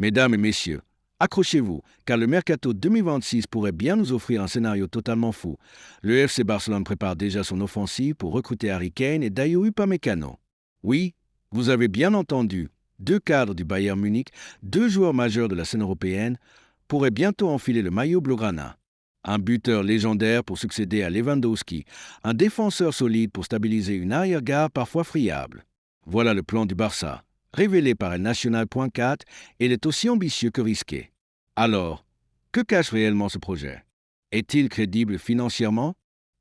Mesdames et messieurs, accrochez-vous, car le Mercato 2026 pourrait bien nous offrir un scénario totalement fou. Le FC Barcelone prépare déjà son offensive pour recruter Harry Kane et Dayot Upamecano. Oui, vous avez bien entendu, deux cadres du Bayern Munich, deux joueurs majeurs de la scène européenne, pourraient bientôt enfiler le maillot blaugrana. Un buteur légendaire pour succéder à Lewandowski, un défenseur solide pour stabiliser une arrière-garde parfois friable. Voilà le plan du Barça. Révélé par elnational.cat, il est aussi ambitieux que risqué. Alors, que cache réellement ce projet? Est-il crédible financièrement?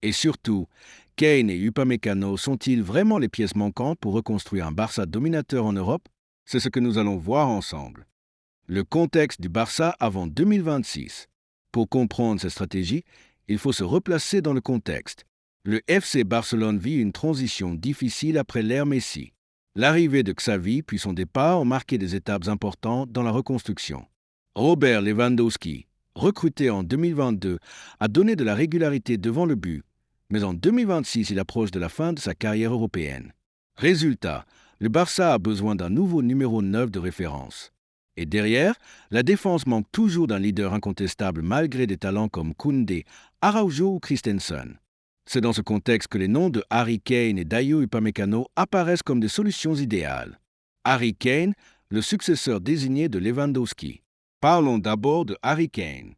Et surtout, Kane et Upamecano sont-ils vraiment les pièces manquantes pour reconstruire un Barça dominateur en Europe? C'est ce que nous allons voir ensemble. Le contexte du Barça avant 2026. Pour comprendre cette stratégie, il faut se replacer dans le contexte. Le FC Barcelone vit une transition difficile après l'ère Messi. L'arrivée de Xavi puis son départ ont marqué des étapes importantes dans la reconstruction. Robert Lewandowski, recruté en 2022, a donné de la régularité devant le but, mais en 2026, il approche de la fin de sa carrière européenne. Résultat, le Barça a besoin d'un nouveau numéro 9 de référence. Et derrière, la défense manque toujours d'un leader incontestable malgré des talents comme Koundé, Araujo ou Christensen. C'est dans ce contexte que les noms de Harry Kane et Dayot Upamecano apparaissent comme des solutions idéales. Harry Kane, le successeur désigné de Lewandowski. Parlons d'abord de Harry Kane.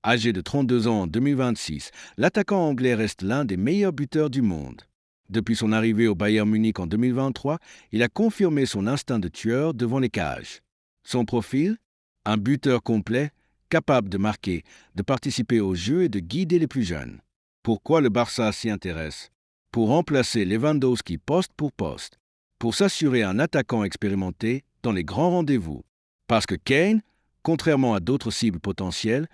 Âgé de 32 ans en 2026, l'attaquant anglais reste l'un des meilleurs buteurs du monde. Depuis son arrivée au Bayern Munich en 2023, il a confirmé son instinct de tueur devant les cages. Son profil? Un buteur complet, capable de marquer, de participer au jeu et de guider les plus jeunes. Pourquoi le Barça s'y intéresse? Pour remplacer Lewandowski poste pour poste, pour s'assurer un attaquant expérimenté dans les grands rendez-vous. Parce que Kane, contrairement à d'autres cibles potentielles,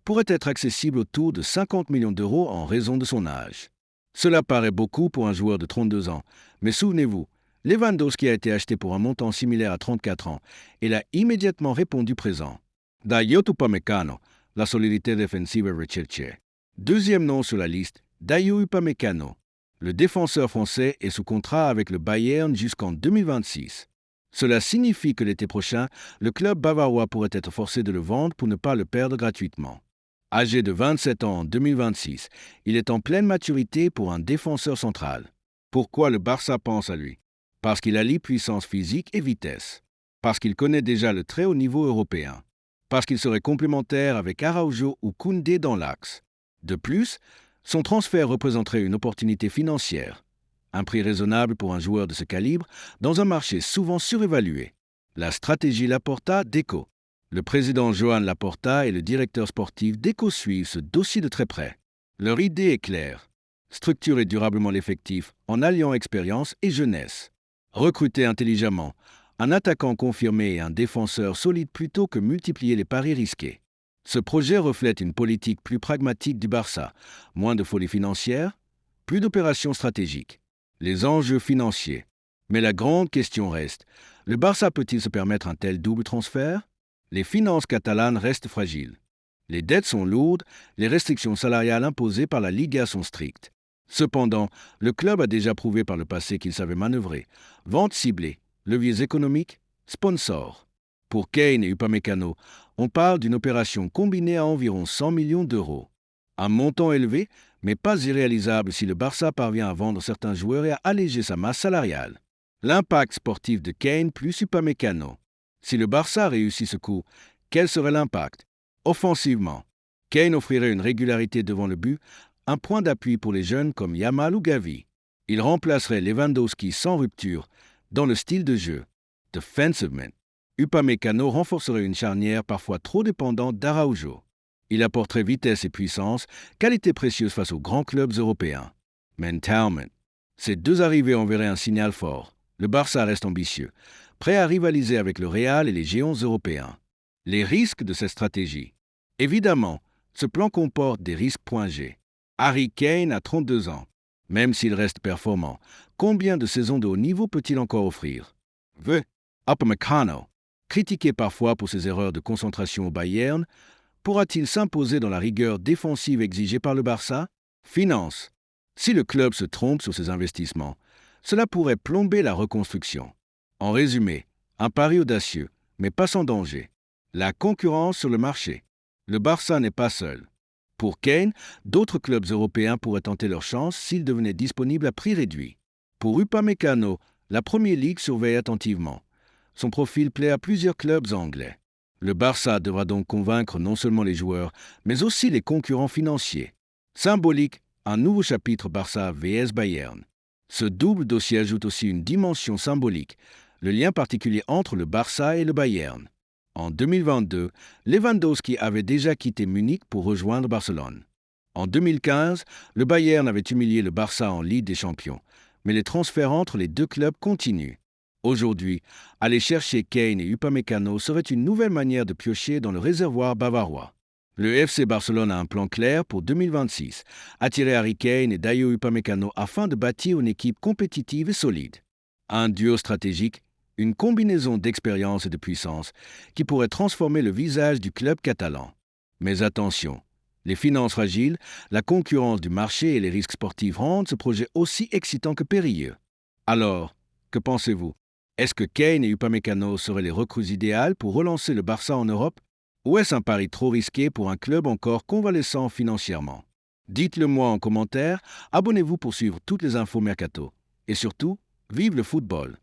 pourrait être accessible autour de 50 millions d'euros en raison de son âge. Cela paraît beaucoup pour un joueur de 32 ans, mais souvenez-vous, Lewandowski a été acheté pour un montant similaire à 34 ans et il a immédiatement répondu présent. Dayot Upamecano, la solidité défensive recherchée. Deuxième nom sur la liste, Dayot Upamecano. Le défenseur français est sous contrat avec le Bayern jusqu'en 2026. Cela signifie que l'été prochain, le club bavarois pourrait être forcé de le vendre pour ne pas le perdre gratuitement. Âgé de 27 ans en 2026, il est en pleine maturité pour un défenseur central. Pourquoi le Barça pense à lui? Parce qu'il allie puissance physique et vitesse. Parce qu'il connaît déjà le très haut niveau européen. Parce qu'il serait complémentaire avec Araujo ou Koundé dans l'axe. De plus, son transfert représenterait une opportunité financière. Un prix raisonnable pour un joueur de ce calibre dans un marché souvent surévalué. La stratégie Laporta d'Eco. Le président Joan Laporta et le directeur sportif d'Eco suivent ce dossier de très près. Leur idée est claire. Structurer durablement l'effectif en alliant expérience et jeunesse. Recruter intelligemment, un attaquant confirmé et un défenseur solide plutôt que multiplier les paris risqués. Ce projet reflète une politique plus pragmatique du Barça, moins de folie financière, plus d'opérations stratégiques. Les enjeux financiers. Mais la grande question reste, le Barça peut-il se permettre un tel double transfert? Les finances catalanes restent fragiles. Les dettes sont lourdes, les restrictions salariales imposées par la Liga sont strictes. Cependant, le club a déjà prouvé par le passé qu'il savait manœuvrer. Vente ciblée, leviers économiques, sponsors. Pour Kane et Upamecano, on parle d'une opération combinée à environ 100 millions d'euros. Un montant élevé, mais pas irréalisable si le Barça parvient à vendre certains joueurs et à alléger sa masse salariale. L'impact sportif de Kane plus Upamecano. Si le Barça réussit ce coup, quel serait l'impact? Offensivement, Kane offrirait une régularité devant le but, un point d'appui pour les jeunes comme Yamal ou Gavi. Il remplacerait Lewandowski sans rupture dans le style de jeu. Defensivement, Upamecano renforcerait une charnière parfois trop dépendante d'Araujo. Il apporterait vitesse et puissance, qualité précieuse face aux grands clubs européens. Mentalement, ces deux arrivées enverraient un signal fort. Le Barça reste ambitieux, prêt à rivaliser avec le Real et les géants européens. Les risques de cette stratégie. Évidemment, ce plan comporte des risques point G. Harry Kane a 32 ans. Même s'il reste performant, combien de saisons de haut niveau peut-il encore offrir? Upamecano, critiqué parfois pour ses erreurs de concentration au Bayern, pourra-t-il s'imposer dans la rigueur défensive exigée par le Barça? Finance. Si le club se trompe sur ses investissements, cela pourrait plomber la reconstruction. En résumé, un pari audacieux, mais pas sans danger. La concurrence sur le marché. Le Barça n'est pas seul. Pour Kane, d'autres clubs européens pourraient tenter leur chance s'ils devenaient disponibles à prix réduit. Pour Upamecano, la Premier League surveille attentivement. Son profil plaît à plusieurs clubs anglais. Le Barça devra donc convaincre non seulement les joueurs, mais aussi les concurrents financiers. Symbolique, un nouveau chapitre Barça vs Bayern. Ce double dossier ajoute aussi une dimension symbolique, le lien particulier entre le Barça et le Bayern. En 2022, Lewandowski avait déjà quitté Munich pour rejoindre Barcelone. En 2015, le Bayern avait humilié le Barça en Ligue des Champions, mais les transferts entre les deux clubs continuent. Aujourd'hui, aller chercher Kane et Upamecano serait une nouvelle manière de piocher dans le réservoir bavarois. Le FC Barcelone a un plan clair pour 2026, attirer Harry Kane et Dayo Upamecano afin de bâtir une équipe compétitive et solide. Un duo stratégique, une combinaison d'expérience et de puissance qui pourrait transformer le visage du club catalan. Mais attention, les finances fragiles, la concurrence du marché et les risques sportifs rendent ce projet aussi excitant que périlleux. Alors, que pensez-vous? Est-ce que Kane et Upamecano seraient les recrues idéales pour relancer le Barça en Europe? Ou est-ce un pari trop risqué pour un club encore convalescent financièrement? Dites-le moi en commentaire, abonnez-vous pour suivre toutes les infos mercato. Et surtout, vive le football!